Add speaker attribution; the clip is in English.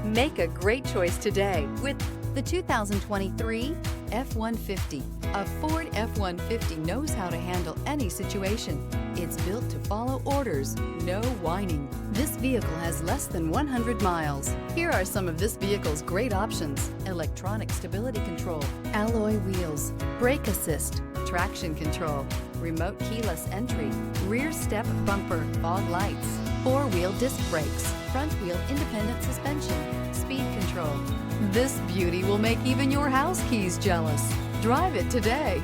Speaker 1: Make a great choice today with the 2023 F-150. A Ford F-150 knows how to handle any situation. It's built to follow orders, no whining. This vehicle has less than 100 miles. Here are some of this vehicle's great options: electronic stability control, alloy wheels, brake assist, traction control, remote keyless entry, rear step bumper, fog lights, four-wheel disc brakes, front wheel independent suspension, speed control. This beauty will make even your house keys jealous. Drive it today.